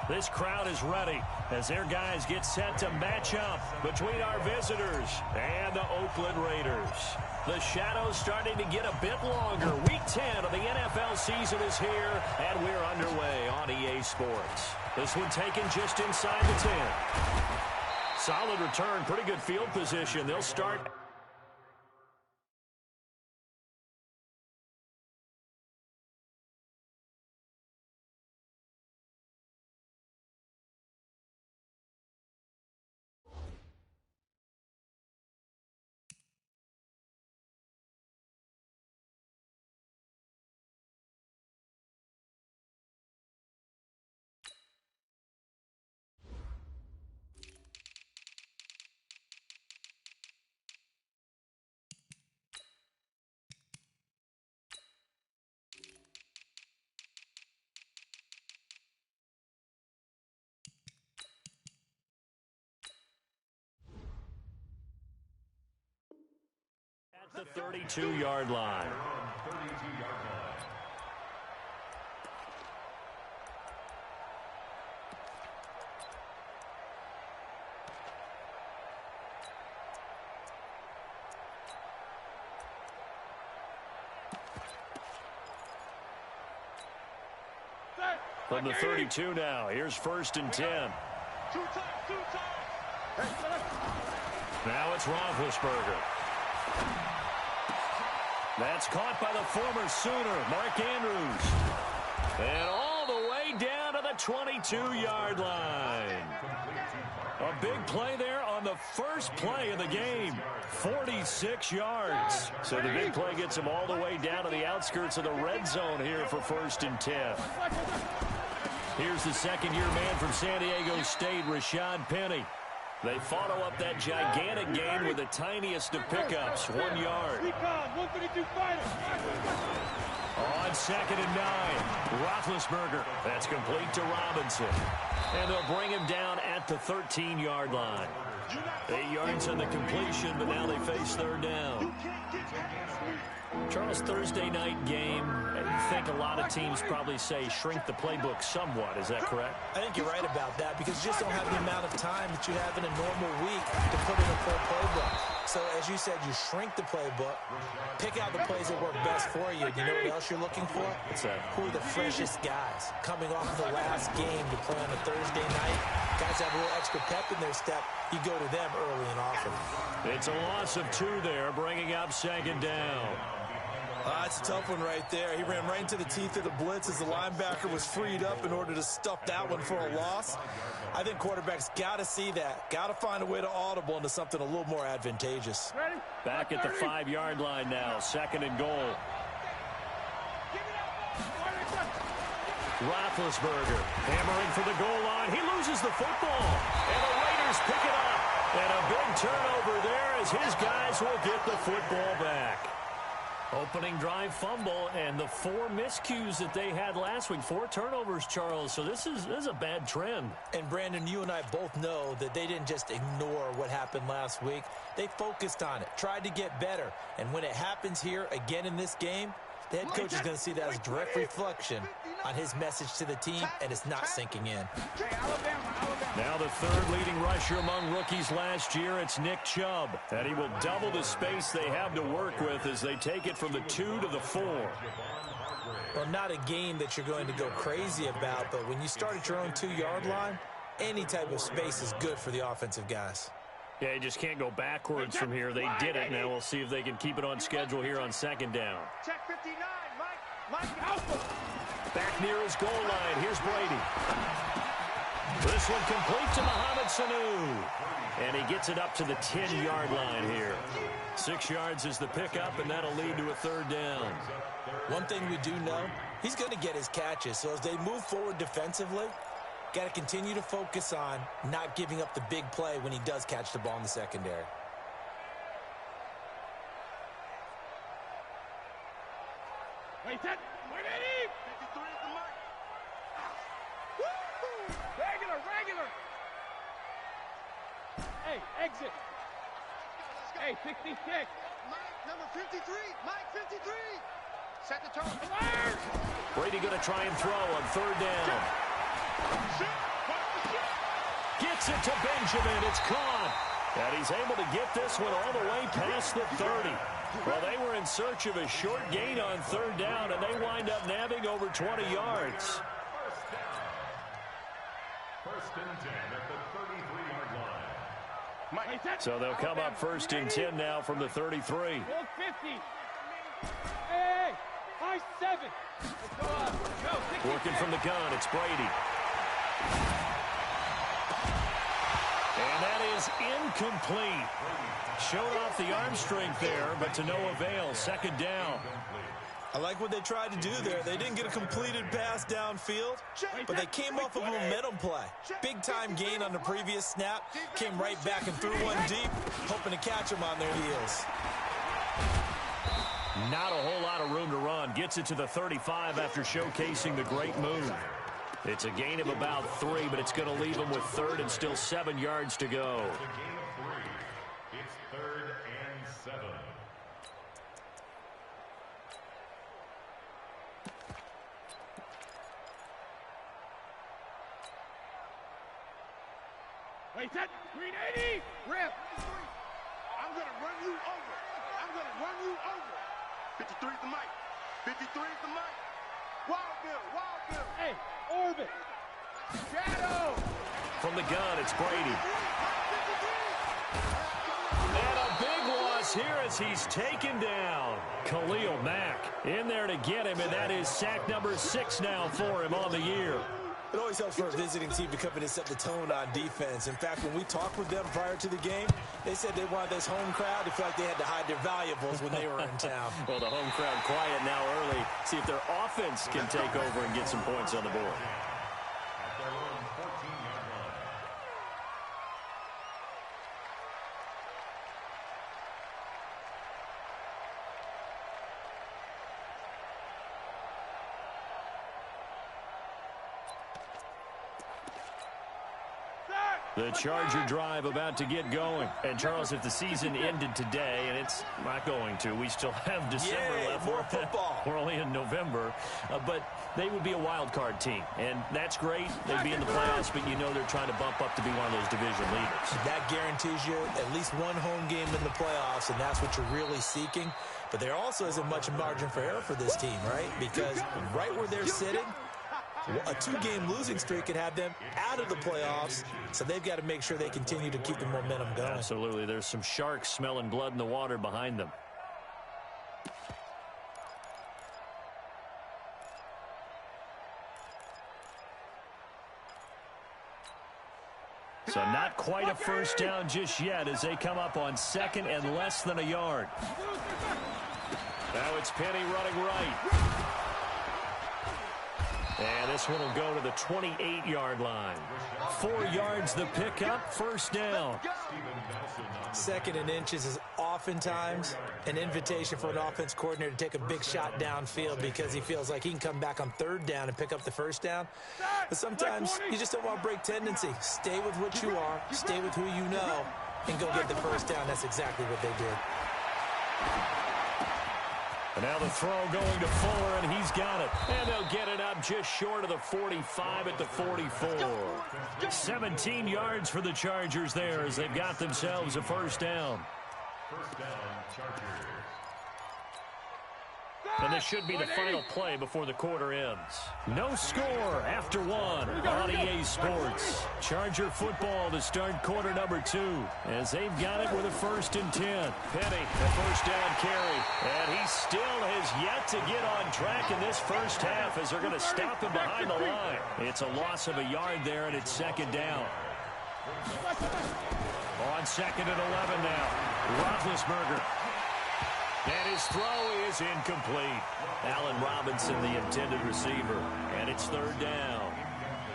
This crowd is ready as their guys get set to match up between our visitors and the Oakland Raiders. The shadow's starting to get a bit longer. Week 10 of the NFL season is here, and we're underway on EA Sports. This one taken just inside the 10. Solid return, pretty good field position. They'll start. The 32-yard line. From the 32 now, here's 1st and 10. Now it's Roethlisberger. That's caught by the former Sooner, Mark Andrews. And all the way down to the 22-yard line. A big play there on the first play of the game. 46 yards. So the big play gets him all the way down to the outskirts of the red zone here for 1st and 10. Here's the second-year man from San Diego State, Rashad Penny. They follow up that gigantic gain with the tiniest of pickups, 1 yard. On 2nd and 9, Roethlisberger. That's complete to Robinson. And they'll bring him down at the 13-yard line. 8 yards on the completion, but now they face 3rd down. Charles, Thursday night game, you think a lot of teams probably say shrink the playbook somewhat. Is that correct? I think you're right about that because you just don't have the amount of time that you have in a normal week to put in a full playbook. So, as you said, you shrink the playbook, pick out the plays that work best for you. You know what else you're looking for? What's that? Who are the freshest guys coming off the last game to play on a Thursday night? Guys have a little extra pep in their step. You go to them early and often. It's a loss of 2 there, bringing up 2nd down. It's a tough one right there. He ran right into the teeth of the blitz as the linebacker was freed up in order to stuff that one for a loss. I think quarterbacks got to see that. Got to find a way to audible into something a little more advantageous. Back at the 5-yard line now, 2nd and goal. Roethlisberger hammering for the goal line. He loses the football, and the Raiders pick it up. And a big turnover there as his guys will get the football back. Opening drive fumble, and the 4 miscues that they had last week. 4 turnovers, Charles. So this is a bad trend. And, Brandon, you and I both know that they didn't just ignore what happened last week. They focused on it, tried to get better. And when it happens here again in this game, the head coach is going to see that as a direct reflection on his message to the team, and it's not sinking in. Now the 3rd leading rusher among rookies last year, it's Nick Chubb. And he will double the space they have to work with as they take it from the 2 to the 4. Well, not a game that you're going to go crazy about, but when you start at your own 2-yard line, any type of space is good for the offensive guys. Yeah, you just can't go backwards from here. They did it. Now we'll see if they can keep it on schedule here on 2nd down. Check 59, Mike Alpha. Back near his goal line. Here's Brady. This one complete to Mohamed Sanu. And he gets it up to the 10-yard line here. 6 yards is the pickup, and that'll lead to a 3rd down. One thing we do know, he's going to get his catches. So as they move forward defensively, got to continue to focus on not giving up the big play when he does catch the ball in the secondary. Wait, that. Wait, Eddie. 53 at the mark. Woo! Regular. Hey, exit. Hey, 66. Mike, number 53. Mike, 53. Set the tone. Alert! Brady going to try and throw on 3rd down. Gets it to Benjamin. It's caught. And he's able to get this one all the way past the 30. Well, they were in search of a short gain on third down, and they wind up nabbing over 20 yards. First and 10 at the 33-yard line. So they'll come up first and 10 now from the 33. 50. Hey, high 7. Working from the gun, it's Brady. And that is incomplete. Showed off the arm strength there, but to no avail. Second down. I like what they tried to do there. They didn't get a completed pass downfield, but they came off of a momentum play. Big-time gain on the previous snap. Came right back and threw one deep, hoping to catch them on their heels. Not a whole lot of room to run. Gets it to the 35 after showcasing the great move. It's a gain of about 3, but it's going to leave them with third and still 7 yards to go. It's a gain of 3. It's 3rd and 7. Wait, that 380. Rip. I'm going to run you over. I'm going to run you over. 53 is the mic. 53 is the mic. Wild Bill. Wild Bill. Hey, orbit. Shadow. From the gun, it's Brady. And a big loss here as he's taken down. Khalil Mack in there to get him, and that is sack number 6 now for him on the year. It always helps for a visiting team to come in and set the tone on defense. In fact, when we talked with them prior to the game, they said they wanted this home crowd to feel like they had to hide their valuables when they were in town. Well, the home crowd quiet now early. See if their offense can take over and get some points on the board. At their own 14-yard line. The Charger drive about to get going. And, Charles, if the season ended today, and it's not going to, we still have December left. More football. We're only in November. But they would be a wild card team. And that's great. They'd be in the playoffs, but you know they're trying to bump up to be one of those division leaders. That guarantees you at least one home game in the playoffs, and that's what you're really seeking. But there also isn't much margin for error for this team, right? Because right where they're sitting, a 2-game losing streak could have them out of the playoffs, so they've got to make sure they continue to keep the momentum going. Absolutely. There's some sharks smelling blood in the water behind them. So not quite a first down just yet as they come up on second and less than a yard. Now it's Penny running right. And this one will go to the 28-yard line. 4 yards the pickup, first down. Second and inches is oftentimes an invitation for an offense coordinator to take a big shot downfield because he feels like he can come back on third down and pick up the first down. But sometimes you just don't want to break tendency. Stay with what you are, stay with who you know, and go get the first down. That's exactly what they did. And now the throw going to Fuller, and he's got it. And they'll get it up just short of the 45 at the 44. 17 yards for the Chargers there as they've got themselves a first down. First down, Chargers. And this should be the final play before the quarter ends. No score after 1 on EA Sports. Charger football to start quarter number 2 as they've got it with a first and 10. Penny, the first down carry. And he still has yet to get on track in this first half as they're going to stop him behind the line. It's a loss of a yard there, and it's second down. On second and 11 now. Roethlisberger. And his throw is incomplete. Allen Robinson, the intended receiver. And it's third down.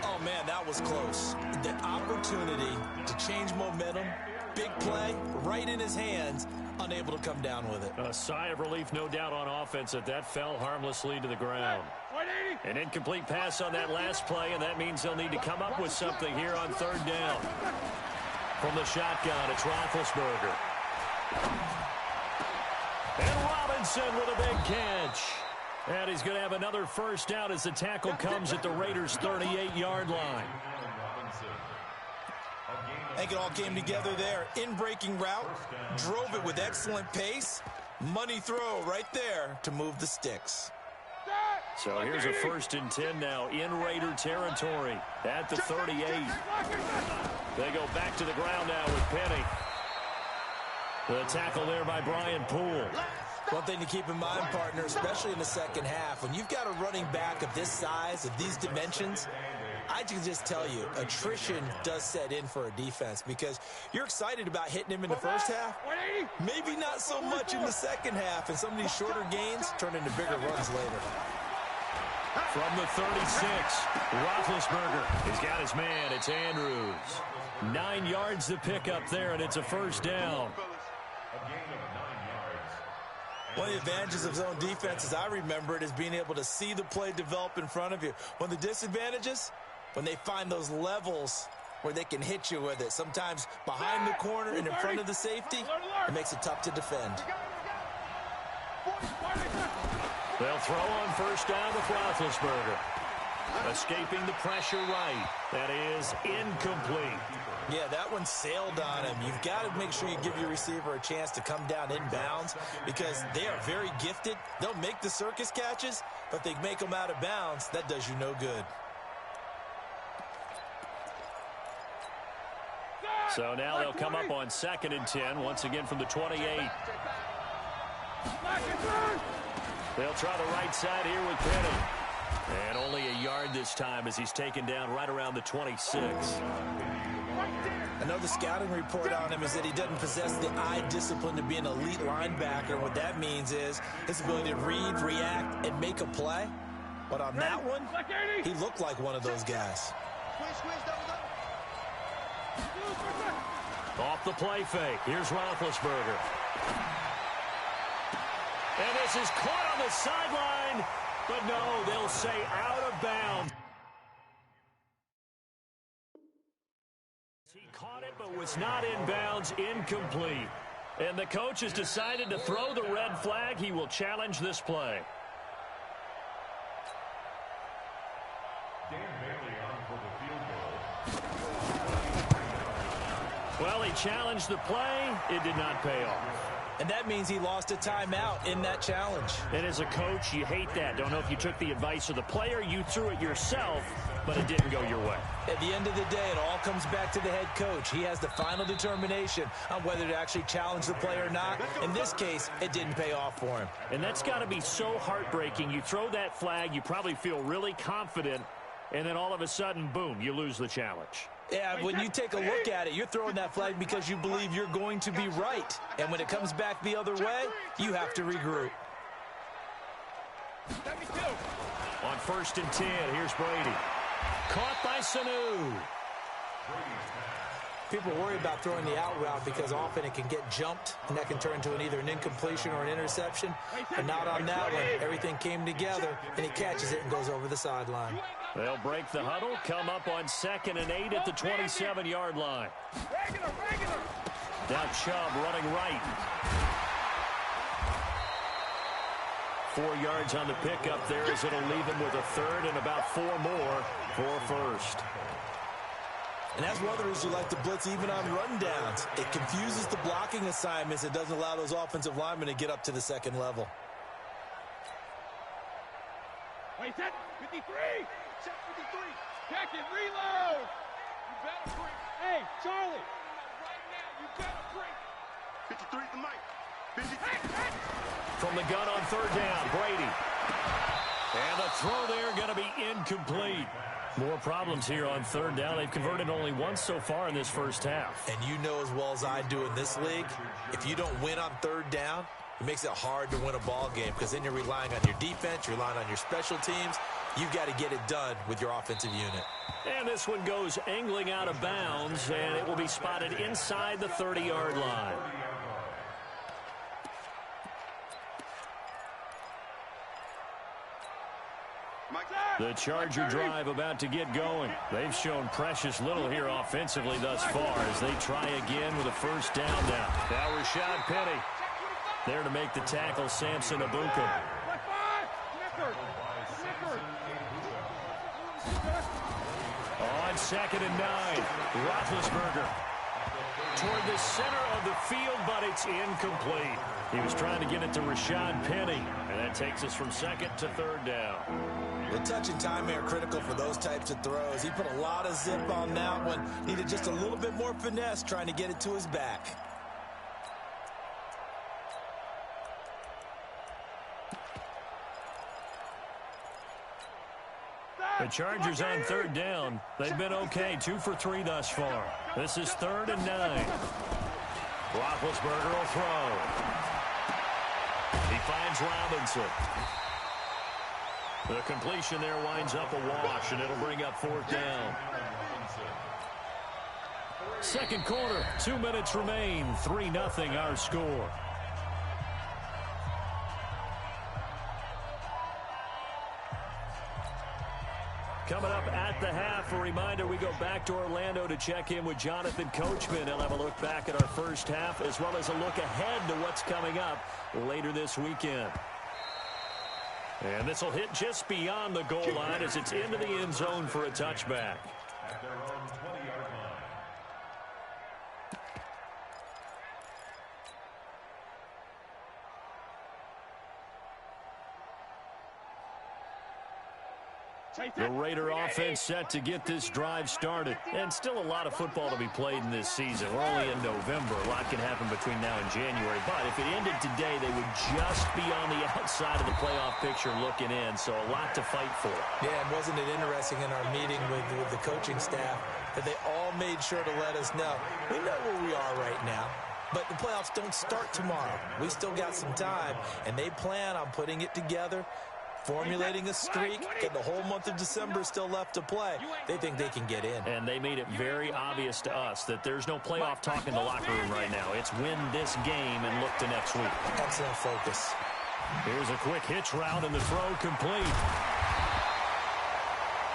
Oh, man, that was close. The opportunity to change momentum, big play, right in his hands, unable to come down with it. A sigh of relief, no doubt, on offense that fell harmlessly to the ground. An incomplete pass on that last play, and that means they'll need to come up with something here on third down. From the shotgun, it's Roethlisberger. And Robinson with a big catch. And he's going to have another first down as the tackle comes at the Raiders' 38-yard line. I think it all came together there. In-breaking route, drove it with excellent pace. Money throw right there to move the sticks. So here's a 1st and 10 now in Raider territory at the 38. They go back to the ground now with Penny. The tackle there by Brian Poole. One thing to keep in mind, partner, especially in the second half, when you've got a running back of this size, of these dimensions, I can just tell you, attrition does set in for a defense because you're excited about hitting him in the first half. Maybe not so much in the second half, and some of these shorter gains turn into bigger runs later. From the 36, Roethlisberger. He's got his man. It's Andrews. 9 yards to pick up there, and it's a 1st down. One of the advantages of zone defense, as I remember it, is being able to see the play develop in front of you. One of the disadvantages, when they find those levels where they can hit you with it, sometimes behind the corner and in front of the safety, it makes it tough to defend. They'll throw on 1st down with Roethlisberger. Escaping the pressure right. That is incomplete. Yeah, that one sailed on him. You've got to make sure you give your receiver a chance to come down inbounds because they are very gifted. They'll make the circus catches, but they make them out of bounds. That does you no good. So now they'll come up on 2nd and 10, once again from the 28. They'll try the right side here with Penny. And only a yard this time as he's taken down right around the 26. I know the scouting report on him is that he doesn't possess the eye discipline to be an elite linebacker. What that means is his ability to read, react, and make a play. But on that one, he looked like one of those guys. Off the play fake. Here's Roethlisberger. And this is caught on the sideline. But no, they'll say out of bounds. He caught it but was not in bounds, incomplete. And the coach has decided to throw the red flag. He will challenge this play. Well, he challenged the play. It did not pay off. And that means he lost a timeout in that challenge. And as a coach, you hate that. Don't know if you took the advice of the player, you threw it yourself, but it didn't go your way. At the end of the day, it all comes back to the head coach. He has the final determination on whether to actually challenge the play or not. In this case, it didn't pay off for him. And that's got to be so heartbreaking. You throw that flag, you probably feel really confident, and then all of a sudden, boom, you lose the challenge. Yeah, when you take a look at it, you're throwing that flag because you believe you're going to be right. And when it comes back the other way, you have to regroup. On 1st and 10, here's Brady. Caught by Sanu. People worry about throwing the out route because often it can get jumped, and that can turn into either an incompletion or an interception. But not on that one. Everything came together, and he catches it and goes over the sideline. They'll break the huddle, come up on 2nd and 8 at the 27-yard line. Now Chubb running right. 4 yards on the pickup there as it'll leave him with a 3rd and about 4 more for 1st. And that's one of the reasons you like to blitz even on rundowns. It confuses the blocking assignments. It doesn't allow those offensive linemen to get up to the second level. Wait, set 53. Set 53. Check it, reload. You better bring. Hey, Charlie. Right now, you better bring. 53 is the mic. 53. From the gun on 3rd down, Brady. And the throw there going to be incomplete. More problems here on 3rd down. They've converted only once so far in this first half. And you know as well as I do in this league, if you don't win on 3rd down, it makes it hard to win a ball game because then you're relying on your defense, you're relying on your special teams. You've got to get it done with your offensive unit. And this one goes angling out of bounds, and it will be spotted inside the 30-yard line. The Charger drive about to get going. They've shown precious little here offensively thus far as they try again with a 1st down now. Now Rashad Penny there to make the tackle, Samson Abuka. On 2nd and 9, Roethlisberger. toward the center of the field, but it's incomplete. He was trying to get it to Rashad Penny, and that takes us from second to third down. The touch and timing are critical for those types of throws. He put a lot of zip on that one. Needed just a little bit more finesse trying to get it to his back. The Chargers on third down. They've been okay, 2 for 3 thus far. This is 3rd and 9. Roethlisberger will throw. He finds Robinson. The completion there winds up a wash, and it'll bring up 4th down. Second quarter, 2 minutes remain. 3-0 our score. Coming up at the half, a reminder, we go back to Orlando to check in with Jonathan Coachman. He'll have a look back at our first half as well as a look ahead to what's coming up later this weekend. And this will hit just beyond the goal line as it's into the end zone for a touchback. At their own 20-yard line. The Raider offense set to get this drive started. And still a lot of football to be played in this season. We're only in November. A lot can happen between now and January. But if it ended today, they would just be on the outside of the playoff picture looking in. So a lot to fight for. Yeah, and wasn't it interesting in our meeting with the coaching staff that they all made sure to let us know. We know where we are right now. But the playoffs don't start tomorrow. We still got some time. And they plan on putting it together, formulating a streak, and the whole month of December is still left to play. They think they can get in. And they made it very obvious to us that there's no playoff talk in the locker room right now. It's win this game and look to next week. Excellent focus. Here's a quick hitch route and the throw complete.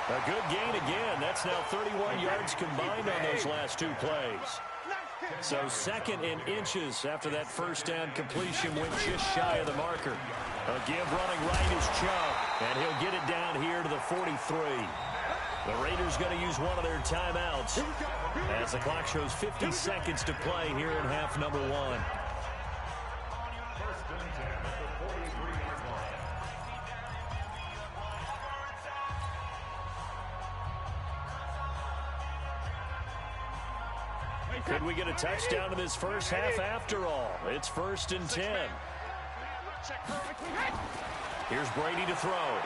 A good gain again. That's now 31 yards combined on those last 2 plays. So 2nd and inches after that first down completion went just shy of the marker. A give running right is Chubb, and he'll get it down here to the 43. The Raiders going to use one of their timeouts as the clock shows 50 seconds to play here in half number 1. First and 10 at the 43-yard line. Could we get a touchdown in this first half after all? It's 1st and 10. Here's Brady to throw.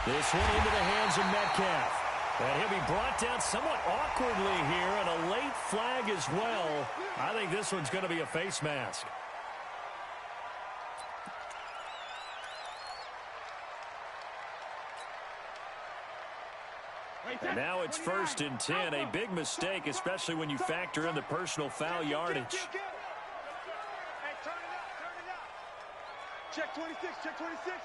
This one into the hands of Metcalf. And he'll be brought down somewhat awkwardly here, and a late flag as well. I think this one's going to be a face mask. And now it's 1st and 10. A big mistake, especially when you factor in the personal foul yardage. Hey, turn it up, turn it up. Check 26, check 26.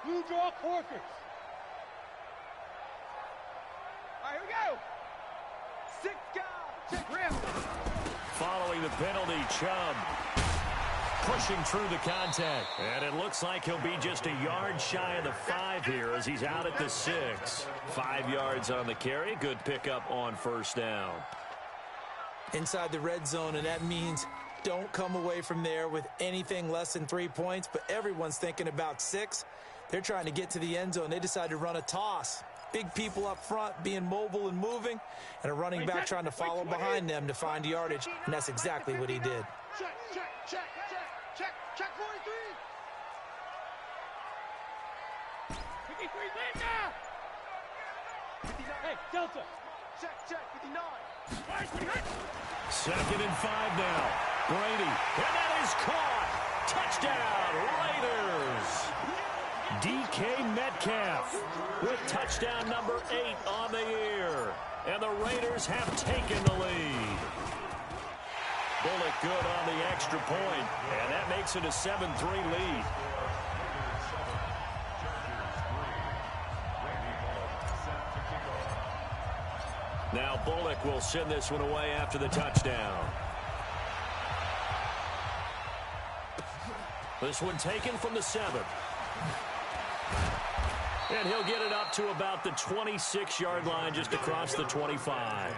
Blue draw Corkers. All right, here we go. 6 guys, check rim. Following the penalty, Chubb pushing through the contact. And it looks like he'll be just a yard shy of the 5 here as he's out at the 6. 5 yards on the carry. Good pickup on first down. Inside the red zone, and that means don't come away from there with anything less than 3 points, but everyone's thinking about 6. They're trying to get to the end zone. They decide to run a toss. Big people up front being mobile and moving, and a running back trying to follow behind them to find yardage, and that's exactly what he did. Check, check, check, check, check, check 43. 53, land now. 59. Hey, Delta. Check, check, 59. 2nd and 5 now. Brady, and that is caught. Touchdown, Raiders. DK Metcalf with touchdown number 8 on the year. And the Raiders have taken the lead. Bullock good on the extra point, and that makes it a 7-3 lead. Now Bullock will send this one away after the touchdown. This one taken from the 7. And he'll get it up to about the 26-yard line, just across the 25. At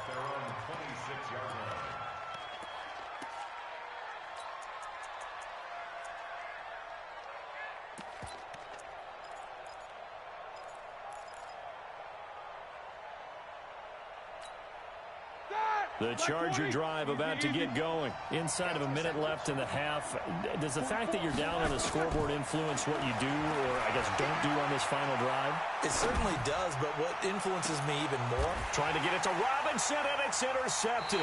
their own 26-yard line. The Charger drive about to get going. Inside of a minute left in the half. Does the fact that you're down on the scoreboard influence what you do, or I guess don't do on this final drive? It certainly does, but what influences me even more? Trying to get it to Robinson, and it's intercepted.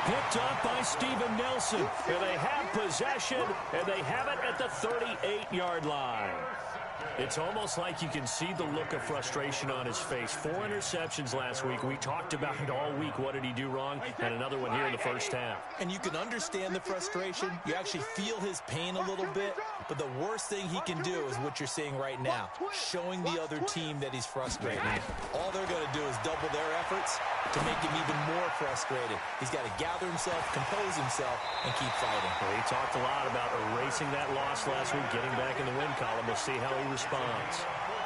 Picked up by Steven Nelson. And they have possession, and they have it at the 38-yard line. It's almost like you can see the look of frustration on his face. 4 interceptions last week. We talked about it all week. What did he do wrong? And another one here in the first half. And you can understand the frustration. You actually feel his pain a little bit. But the worst thing he can do is what you're seeing right now, showing the other team that he's frustrated. All they're going to do is double their efforts to make him even more frustrated. He's got to gather himself, compose himself, and keep fighting. Well, he talked a lot about erasing that loss last week, getting back in the win column. We'll see how he responds.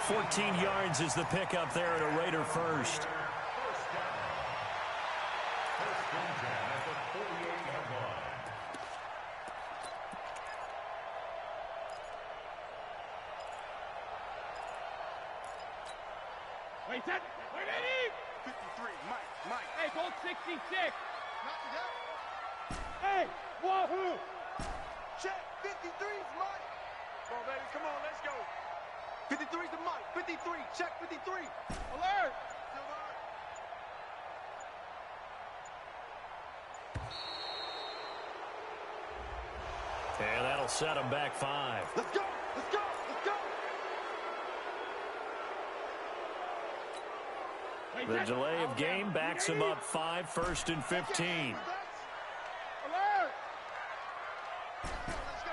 14 yards is the pickup there at a Raider first. Wait, that. Wait, Eddie! 53, Mike. Hey, gold 66. Knock it out. Hey, wahoo! Check, 53's Mike. Come on, baby, come on, let's go. 53's the Mike. 53, check 53. Alert! And that'll set him back 5. Let's go! Let's go! Let's go! The delay of game backs him up 5, 1st and 15. Alert!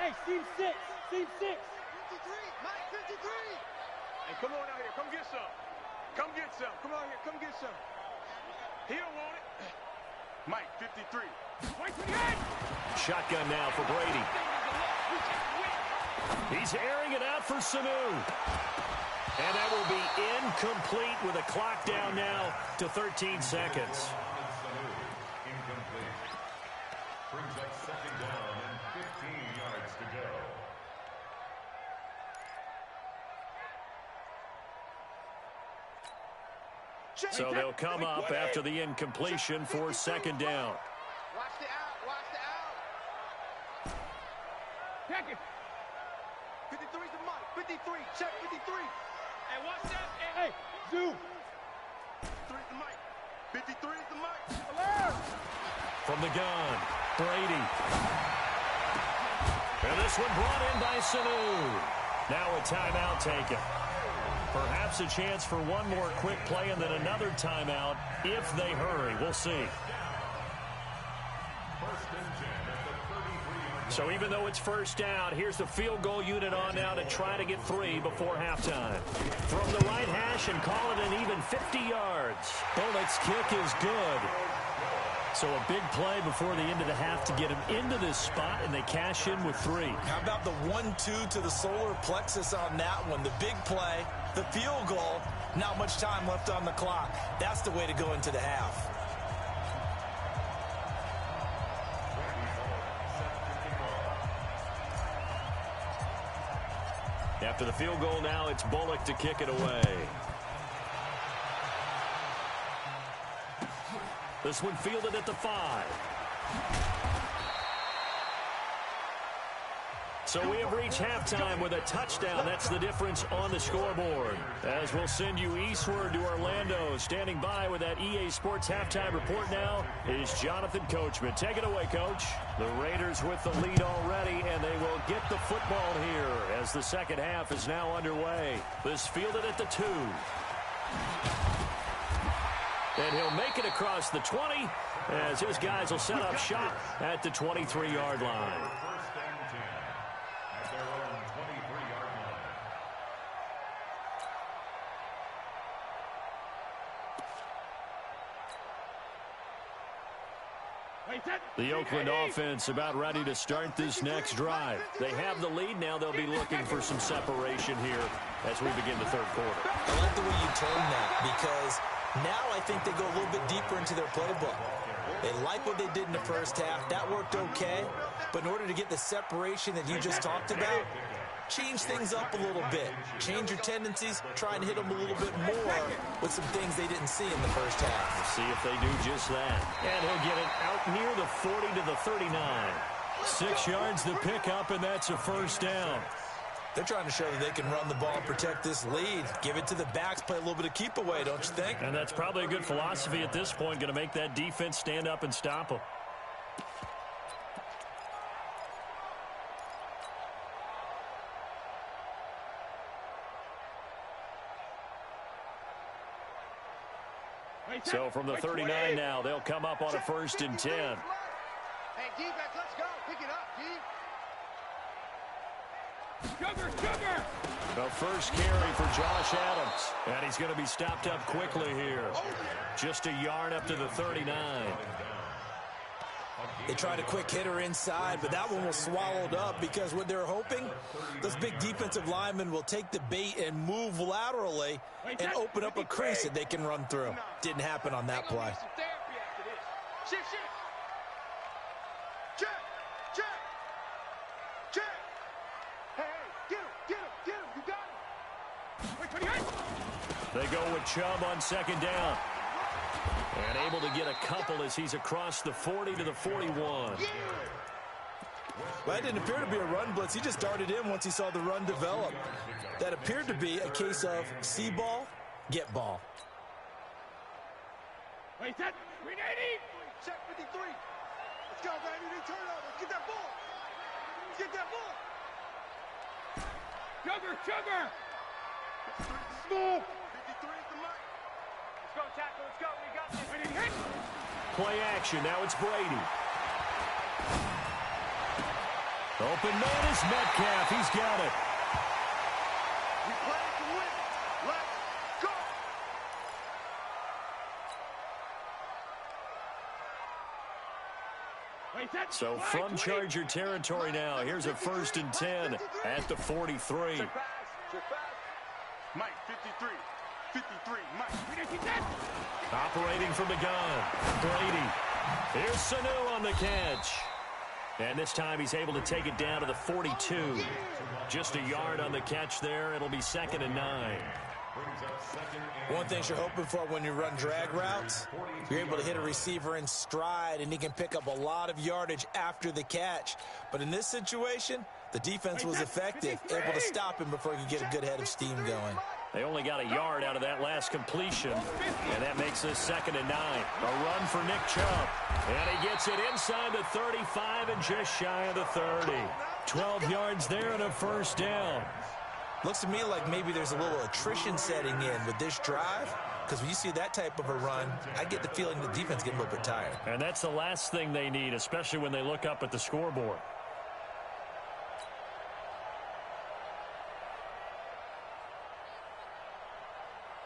Hey, team 6. Team 6. 53, Mike, 53. Hey, come on out here. Come get some. Come get some. Come on here. Come get some. He don't want it. Mike, 53. Wait for the edge. Shotgun now for Brady. He's airing it out for Sanu. And that will be incomplete with a clock down now to 13 seconds. Incomplete. Brings up 2nd down and 15 yards to go. So they'll come up after the incompletion for 2nd down. Watch the out. Watch the out. Check it. 53's the Mike. 53. Check 53. Hey, watch that. Hey, zoom. 53's the Mike. 53's the Mike. Alert. From the gun, Brady. And this one brought in by Sanu. Now a timeout taken. Perhaps a chance for one more quick play and then another timeout if they hurry. We'll see. So even though it's 1st down, here's the field goal unit on now to try to get 3 before halftime. From the right hash and call it an even 50 yards. Bullock's kick is good. So a big play before the end of the half to get him into this spot, and they cash in with 3. How about the 1-2 to the solar plexus on that one? The big play, the field goal, not much time left on the clock. That's the way to go into the half. After the field goal now, it's Bullock to kick it away. This one fielded at the 5. So we have reached halftime with a touchdown. That's the difference on the scoreboard. As we'll send you eastward to Orlando. Standing by with that EA Sports halftime report now is Jonathan Coachman. Take it away, Coach. The Raiders with the lead already, and they will get the football here as the second half is now underway. This fielded at the 2. And he'll make it across the 20 as his guys will set up shop at the 23-yard line. 1st and 10 at their own 23-yard line. The Oakland offense about ready to start this next drive. They have the lead now. They'll be looking for some separation here as we begin the third quarter. I like the way you term that, because now I think they go a little bit deeper into their playbook. They like what they did in the first half. That worked okay. But in order to get the separation that you just talked about, change things up a little bit. Change your tendencies. Try and hit them a little bit more with some things they didn't see in the first half. We'll see if they do just that. And he'll get it out near the 40 to the 39. 6 yards the pickup, and that's a first down. They're trying to show that they can run the ball and protect this lead. Give it to the backs, play a little bit of keep away, don't you think? And that's probably a good philosophy at this point, going to make that defense stand up and stop them. So from the 39 now, they'll come up on a 1st and 10. Hey, defense, let's go. Pick it up, D. Sugar! The first carry for Josh Adams. And he's going to be stopped up quickly here. Just a yard up to the 39. They tried a quick hitter inside, but that one was swallowed up because what they're hoping, those big defensive linemen will take the bait and move laterally and open up a crease that they can run through. Didn't happen on that play. Shift. Check. Hey, get him. You got him. They go with Chubb on 2nd down. And able to get a couple as he's across the 40 to the 41. Well, that didn't appear to be a run blitz. He just darted in once he saw the run develop. That appeared to be a case of see ball, get ball. Wait, that 380. Check 53. Let's go, baby. They turn over. Get that ball. Sugar. Move. 53 is the mark. Let's go, tackle. Let's go. We got this. Play action. Now it's Brady. Open man is Metcalf. He's got it. We play to win. Let's go. So from Charger territory now, here's a 1st and 10 at the 43. Mike, 53. 53, Mike. Operating from the gun. Brady. Here's Sanu on the catch. And this time he's able to take it down to the 42. Just a yard on the catch there. It'll be 2nd and 9. One thing you're hoping for when you run drag routes, you're able to hit a receiver in stride, and he can pick up a lot of yardage after the catch. But in this situation, the defense was effective, able to stop him before he could get a good head of steam going. They only got a yard out of that last completion, and that makes this 2nd and 9. A run for Nick Chubb, and he gets it inside the 35 and just shy of the 30. 12 yards there and a 1st down. Looks to me like maybe there's a little attrition setting in with this drive, because when you see that type of a run, I get the feeling the defense getting a little bit tired. And that's the last thing they need, especially when they look up at the scoreboard.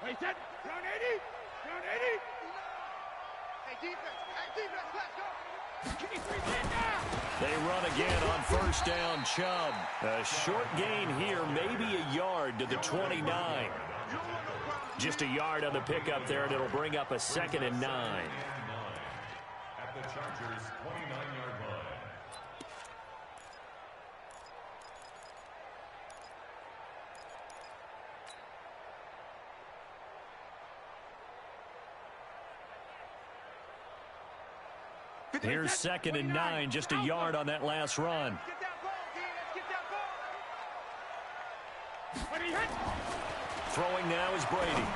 Wait, that. Down 80. Hey, defense, let's go. They run again on 1st down. Chubb. A short gain here, maybe a yard to the 29. Just a yard on the pickup there, and it'll bring up a 2nd and 9. At the Chargers' 29-yard line. Here's 2nd and 9, just a yard on that last run. Get that ball, D. Let's get that ball. Throwing now is Brady.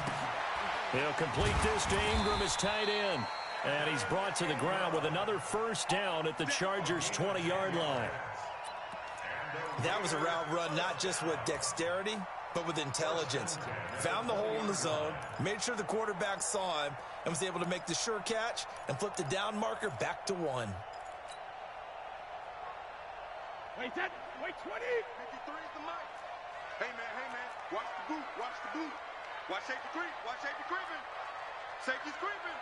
He'll complete this to Ingram, his tight end. And he's brought to the ground with another 1st down at the Chargers' 20-yard line. That was a route run not just with dexterity, but with intelligence. Found the hole in the zone, made sure the quarterback saw him, and was able to make the sure catch and flip the down marker back to 1. Wait, 20. 53 is the mic. Hey, man. Watch the boot. Watch safety creeping. Safety's creeping.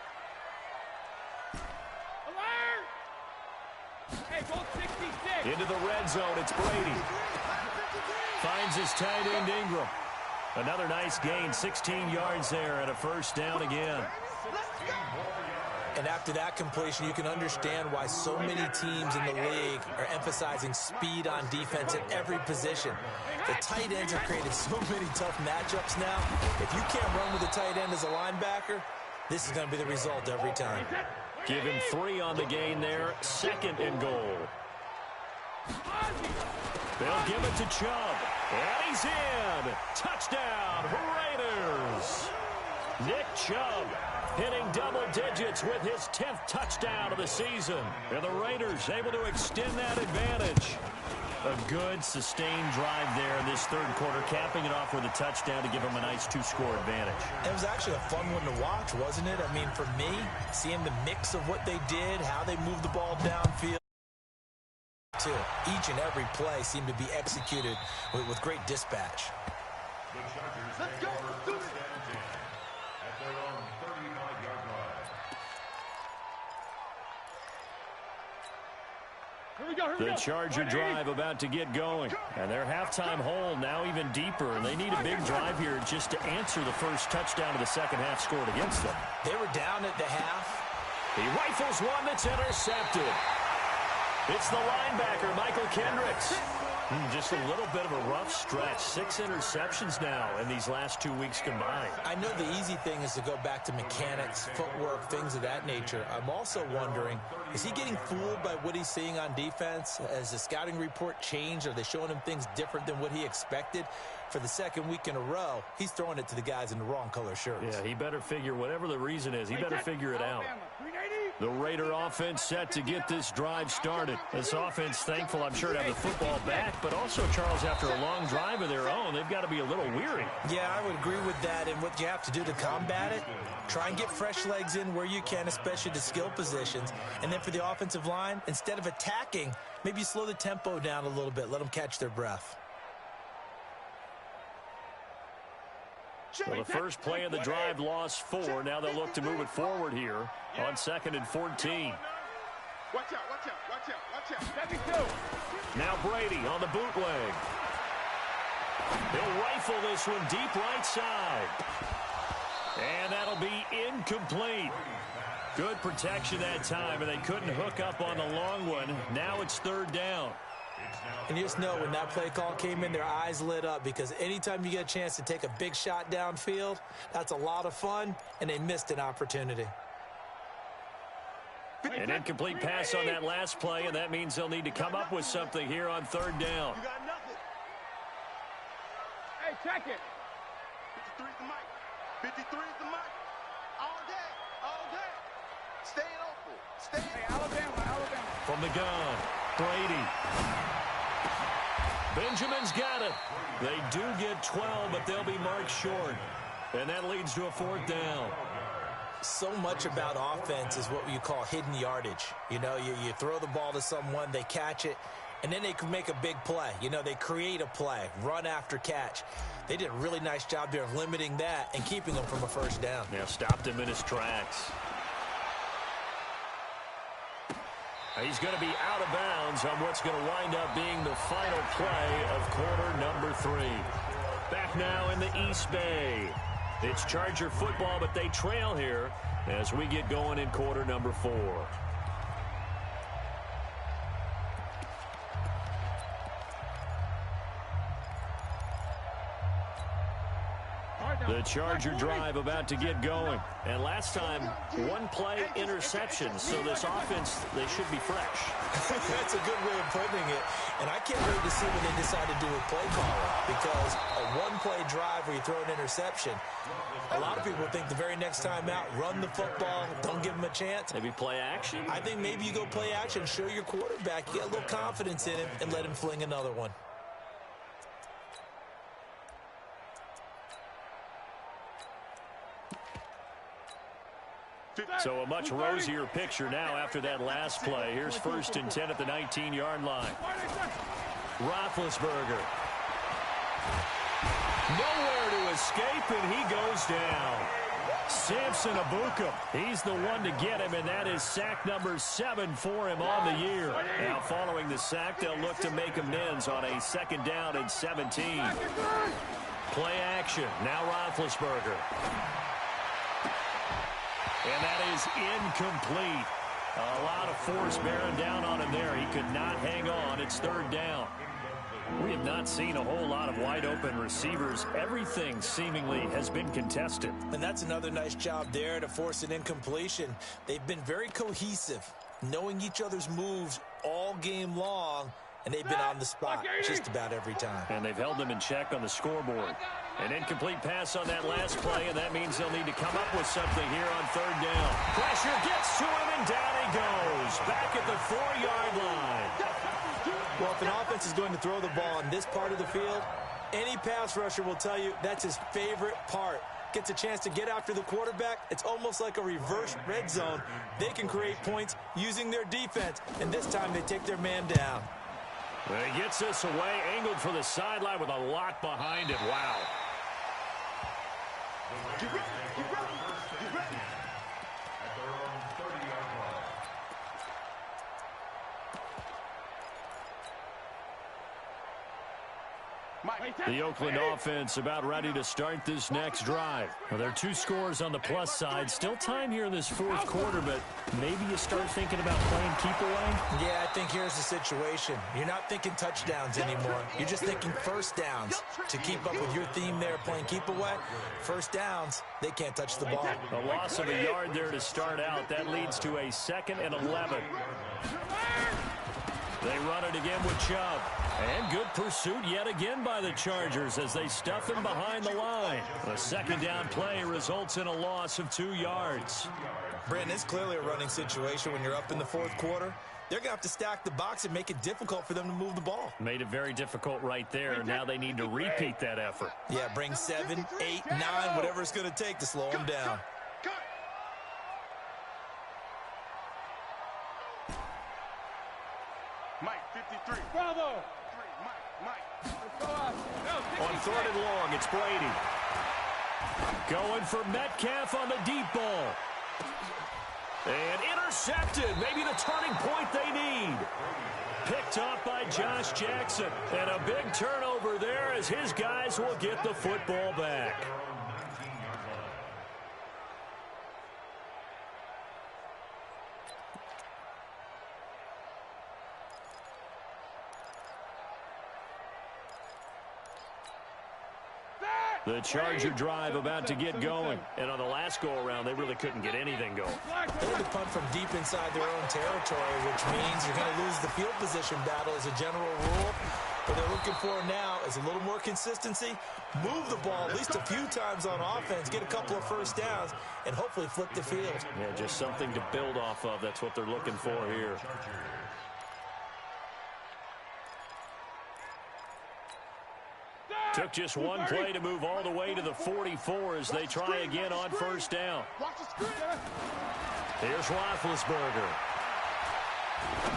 Alert! Into the red zone, it's Brady. Finds his tight end Ingram. Another nice gain, 16 yards there, and a first down again. And after that completion, you can understand why so many teams in the league are emphasizing speed on defense at every position. The tight ends have created so many tough matchups now. If you can't run with a tight end as a linebacker, this is going to be the result every time. Give him 3 on the gain there, 2nd and goal. They'll give it to Chubb, and he's in. Touchdown, Raiders. Nick Chubb hitting double digits with his 10th touchdown of the season. And the Raiders able to extend that advantage. A good, sustained drive there in this third quarter, capping it off with a touchdown to give them a nice 2-score advantage. It was actually a fun one to watch, wasn't it? I mean, for me, seeing the mix of what they did, how they moved the ball downfield, too. Each and every play seemed to be executed with great dispatch. Let's go. Do it. At their own 35-yard line. Here we go. The Charger drive about to get going. And their halftime hole now even deeper. And they need a big drive here just to answer the first touchdown of the second half scored against them. They were down at the half. He rifles one that's intercepted. It's the linebacker, Michael Kendricks. Just a little bit of a rough stretch. 6 interceptions now in these last 2 weeks combined. I know the easy thing is to go back to mechanics, footwork, things of that nature. I'm also wondering, is he getting fooled by what he's seeing on defense? Has the scouting report changed? Are they showing him things different than what he expected? For the second week in a row, he's throwing it to the guys in the wrong color shirts. Yeah, he better figure, whatever the reason is, he better figure it out. The Raider offense set to get this drive started. This offense thankful, I'm sure, to have the football back, but also, Charles, after a long drive of their own, they've got to be a little weary. Yeah, I would agree with that, and what you have to do to combat it, try and get fresh legs in where you can, especially to skill positions. And then for the offensive line, instead of attacking, maybe slow the tempo down a little bit, let them catch their breath. Well, the first play of the drive lost 4. Now they'll look to move it forward here on 2nd and 14. Watch out. Now Brady on the bootleg. He'll rifle this one deep right side. And that'll be incomplete. Good protection that time, and they couldn't hook up on the long one. Now it's 3rd down. And you just know when that play call came in, their eyes lit up, because anytime you get a chance to take a big shot downfield, that's a lot of fun, and they missed an opportunity. An incomplete pass on that last play, and that means they'll need to come up with something here on 3rd down. You got nothing. Hey, check it. 53 is the mic. 53 is the mic. All day. Staying open. Hey, Alabama. From the gun, Brady. Benjamin's got it. They do get 12, but they'll be marked short. And that leads to a 4th down. So much about offense is what you call hidden yardage. You know, you throw the ball to someone, they catch it, and then they can make a big play. You know, they create a play, run after catch. They did a really nice job there of limiting that and keeping them from a first down. Now stopped him in his tracks. He's going to be out of bounds on what's going to wind up being the final play of quarter number 3. Back now in the East Bay. It's Charger football, but they trail here as we get going in quarter number 4. The Charger drive about to get going. And last time, 1 play interception. So this offense, they should be fresh. That's a good way of putting it. And I can't wait to see what they decide to do with play calling, because a 1-play drive where you throw an interception, a lot of people think the very next time out, run the football, don't give them a chance. Maybe play action? I think maybe you go play action, show your quarterback, you get a little confidence in him, and let him fling another one. So a much rosier picture now after that last play. Here's 1st and 10 at the 19-yard line. Roethlisberger. Nowhere to escape, and he goes down. Samson Abukum. He's the one to get him, and that is sack number 7 for him on the year. Now, following the sack, they'll look to make amends on a 2nd down and 17. Play action. Now Roethlisberger. And that is incomplete. A lot of force bearing down on him there. He could not hang on. It's 3rd down. We have not seen a whole lot of wide-open receivers. Everything seemingly has been contested. And that's another nice job there to force an incompletion. They've been very cohesive, knowing each other's moves all game long, and they've been on the spot just about every time. And they've held them in check on the scoreboard. An incomplete pass on that last play, and that means they'll need to come up with something here on 3rd down. Pressure gets to him, and down he goes. Back at the 4-yard line. Well, if an offense is going to throw the ball in this part of the field, any pass rusher will tell you that's his favorite part. Gets a chance to get after the quarterback. It's almost like a reverse red zone. They can create points using their defense, and this time they take their man down. Well, he gets this away, angled for the sideline with a lot behind it. Wow. Get ready, get ready, get ready. At their own 30-yard line. The Oakland offense about ready to start this next drive. Well, there are 2 scores on the plus side. Still time here in this 4th quarter, but maybe you start thinking about playing keep away? Yeah, I think here's the situation. You're not thinking touchdowns anymore. You're just thinking 1st downs. To keep up with your theme there, playing keep away, 1st downs, they can't touch the ball. A loss of a yard there to start out. That leads to a 2nd and 11. They run it again with Chubb. And good pursuit yet again by the Chargers as they stuff him behind the line. A 2nd down play results in a loss of 2 yards. Brandon, it's clearly a running situation when you're up in the 4th quarter. They're going to have to stack the box and make it difficult for them to move the ball. Made it very difficult right there. Now they need to repeat that effort. Yeah, bring 7, 8, 9, whatever it's going to take to slow them down. Mike, 53. Bravo. Mike. On 3rd and long, it's Brady. Going for Metcalf on the deep ball. And intercepted. Maybe the turning point they need. Picked up by Josh Jackson. And a big turnover there as his guys will get the football back. The Charger drive about to get going. And on the last go-around, they really couldn't get anything going. They had to punt from deep inside their own territory, which means you're going to lose the field position battle as a general rule. What they're looking for now is a little more consistency, move the ball at least a few times on offense, get a couple of 1st downs, and hopefully flip the field. Yeah, just something to build off of. That's what they're looking for here. Took just one play to move all the way to the 44 as they try again on 1st down. Here's Roethlisberger.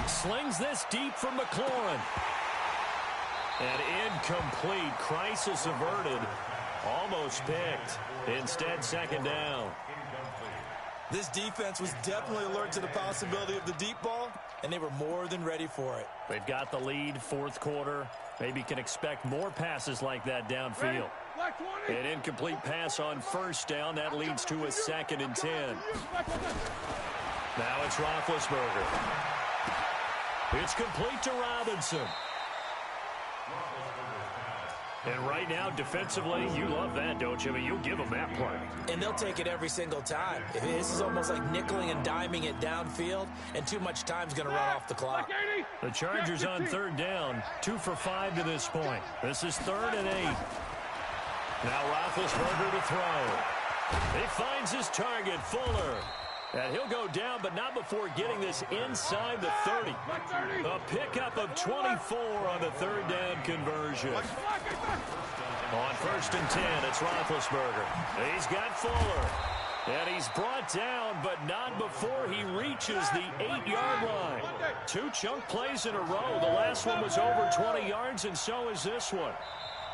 Slings this deep from McLaurin. And incomplete. Crisis averted. Almost picked. Instead, 2nd down. This defense was definitely alert to the possibility of the deep ball, and they were more than ready for it. They've got the lead, 4th quarter. Maybe can expect more passes like that downfield. An incomplete pass on 1st down. That leads to a 2nd and 10. Now it's Roethlisberger. It's complete to Robinson. And right now, defensively, you love that, don't you? I mean, you'll give them that play. And they'll take it every single time. This is almost like nickeling and diming it downfield, and too much time's going to run off the clock. The Chargers on 3rd down, 2 for 5 to this point. This is 3rd and 8. Now Roethlisberger to throw. He finds his target, Fuller. And he'll go down, but not before getting this inside the 30. A pickup of 24 on the 3rd down conversion. On 1st and 10, it's Roethlisberger. He's got Fuller. And he's brought down, but not before he reaches the 8-yard line. 2 chunk plays in a row. The last one was over 20 yards, and so is this one.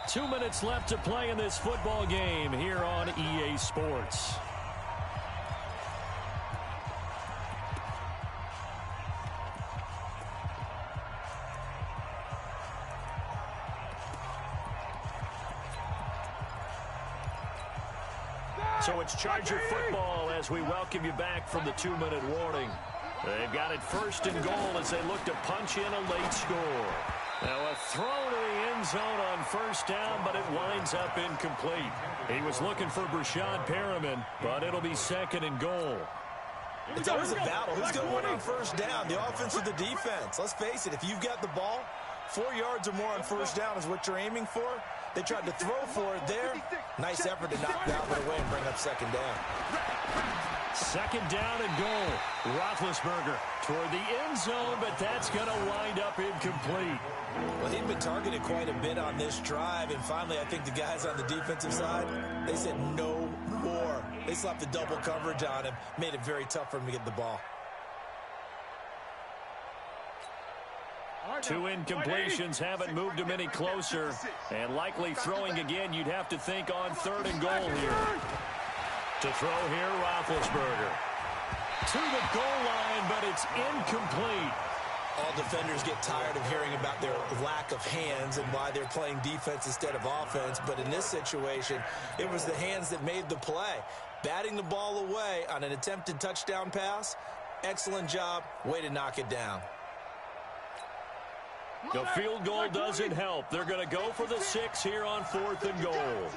2 minutes left to play in this football game here on EA Sports. So it's Charger football as we welcome you back from the 2-minute warning. They've got it first and goal as they look to punch in a late score. Now a throw to the end zone on first down, but it winds up incomplete. He was looking for Brashad Perriman, but it'll be second and goal. It's always a battle. Who's going to win on first down, the offense or the defense? Let's face it, if you've got the ball, 4 yards or more on first down is what you're aiming for. They tried to throw for it there. Nice effort to knock that one away and bring up second down. Second down and goal. Roethlisberger toward the end zone, but that's going to wind up incomplete. Well, he'd been targeted quite a bit on this drive, and finally I think the guys on the defensive side, they said no more. They slapped the double coverage on him, made it very tough for him to get the ball. 2 incompletions haven't moved him any closer, and likely throwing again, you'd have to think on third and goal here. To throw here, Roethlisberger. To the goal line, but it's incomplete. All defenders get tired of hearing about their lack of hands and why they're playing defense instead of offense, but in this situation, it was the hands that made the play. Batting the ball away on an attempted touchdown pass, excellent job, way to knock it down. The field goal doesn't help. They're going to go for the 6 here on 4th and goal.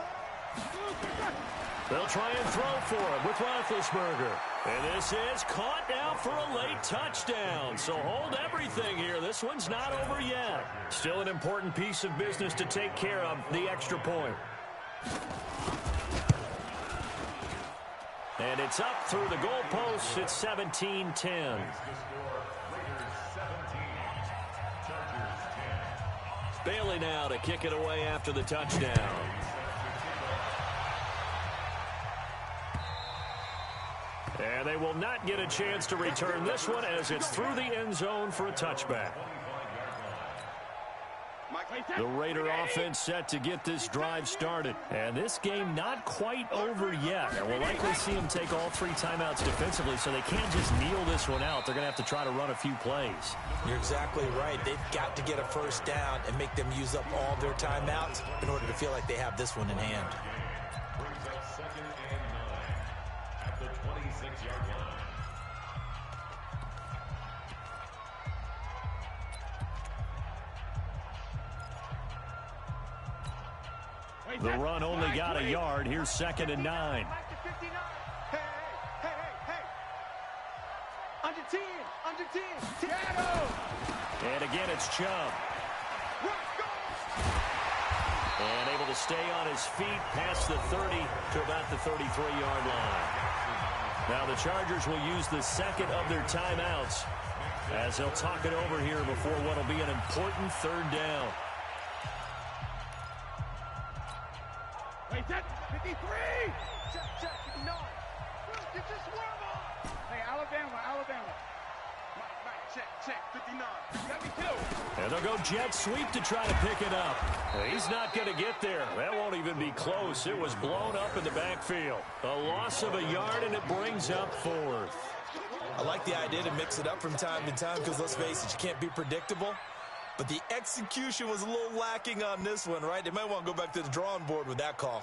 They'll try and throw for him with Roethlisberger. And this is caught now for a late touchdown. So hold everything here. This one's not over yet. Still an important piece of business to take care of, the extra point. And it's up through the goalposts. It's 17-10. Bailey now to kick it away after the touchdown. And they will not get a chance to return this one as it's through the end zone for a touchback. The Raider offense set to get this drive started. And this game not quite over yet. And we'll likely see them take all 3 timeouts defensively, so they can't just kneel this one out. They're going to have to try to run a few plays. You're exactly right. They've got to get a first down and make them use up all their timeouts in order to feel like they have this one in hand. Brings up second and 9 at the 26-yard line. The run only got a yard. Here's second and 9. Hey. Under 10. Seattle. And again, it's Chubb. And able to stay on his feet past the 30 to about the 33-yard line. Now the Chargers will use the second of their timeouts as they'll talk it over here before what will be an important third down. Wait, that's 53! Check, 59. Get your swerve on! Hey, Alabama. Mike, check, 59. Got me too. And they'll go jet sweep to try to pick it up. He's not going to get there. That won't even be close. It was blown up in the backfield. A loss of a yard, and it brings up 4th. I like the idea to mix it up from time to time because, let's face it, you can't be predictable. But the execution was a little lacking on this one, right? They might want to go back to the drawing board with that call.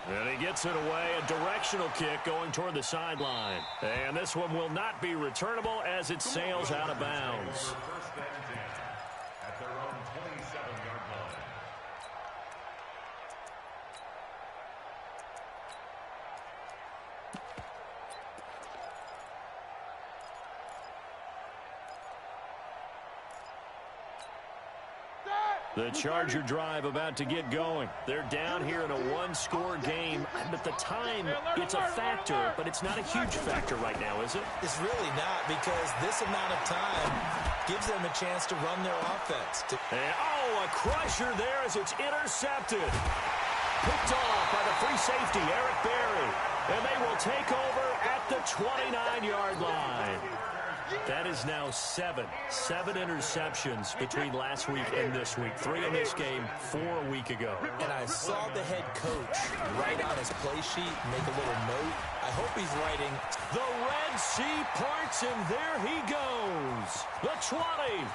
And he gets it away, a directional kick going toward the sideline. And this one will not be returnable as it sails out of bounds. First and 10 at their own 27-yard line. The Charger drive about to get going. They're down here in a one-score game, but the time, it's a factor, but it's not a huge factor right now, is it? It's really not, because this amount of time gives them a chance to run their offense. And, oh, a crusher there as it's intercepted. Picked off by the free safety, Eric Berry. And they will take over at the 29-yard line. That is now seven interceptions between last week and this week. 3 in this game, 4 a week ago. And I saw the head coach write on his play sheet, make a little note. I hope he's writing, the Red Sea parts, and there he goes. The 20,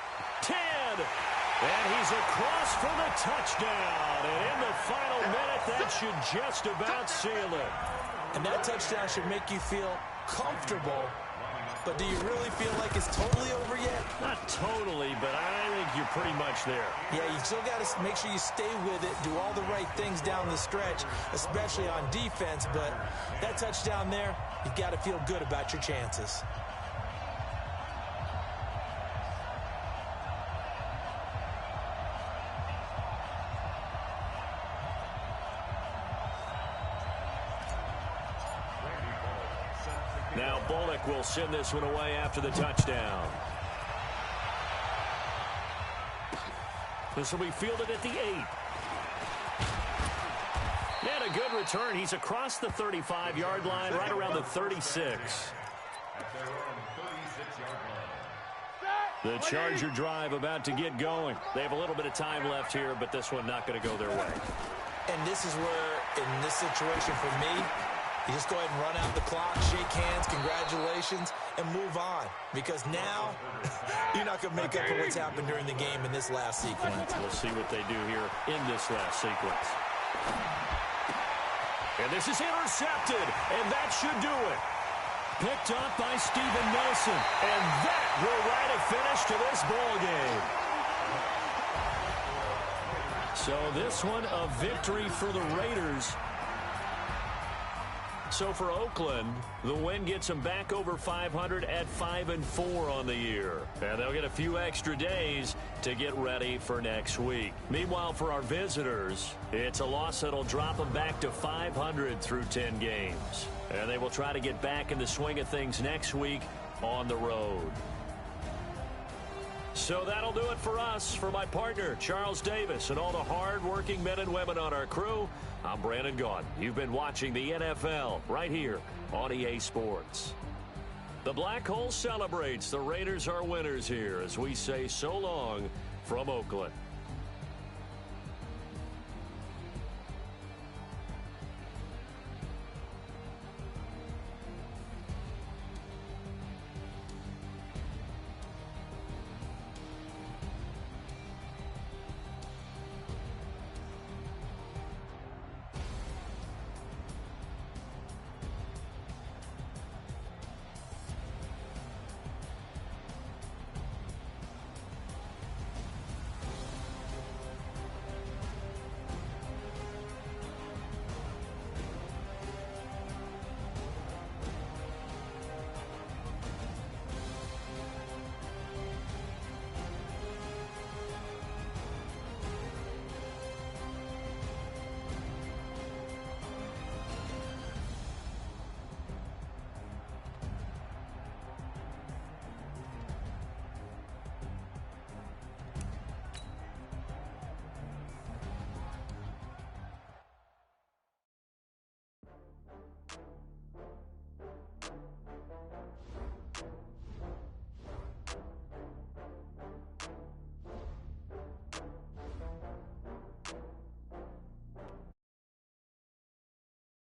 10, and he's across for the touchdown. And in the final minute, that should just about seal it. And that touchdown should make you feel comfortable. But do you really feel like it's totally over yet? Not totally, but I think you're pretty much there. Yeah, you still got to make sure you stay with it, do all the right things down the stretch, especially on defense. But that touchdown there, you've got to feel good about your chances. Now Bullock will send this one away after the touchdown. This will be fielded at the 8. And a good return. He's across the 35-yard line, right around the 36. The Charger drive about to get going. They have a little bit of time left here, but this one not going to go their way. And this is where, in this situation for me, you just go ahead and run out the clock, shake hands, congratulations, and move on. Because now, you're not going to make up for what's happened during the game in this last sequence. We'll see what they do here in this last sequence. And this is intercepted, and that should do it. Picked up by Steven Nelson, and that will write a finish to this ball game. So this one, a victory for the Raiders. So for Oakland, the win gets them back over 500 at 5-4 on the year. And they'll get a few extra days to get ready for next week. Meanwhile, for our visitors, it's a loss that'll drop them back to 500 through 10 games. And they will try to get back in the swing of things next week on the road. So that'll do it for us. For my partner, Charles Davis, and all the hard-working men and women on our crew, I'm Brandon Gaudin. You've been watching the NFL right here on EA Sports. The Black Hole celebrates. The Raiders are winners here as we say so long from Oakland.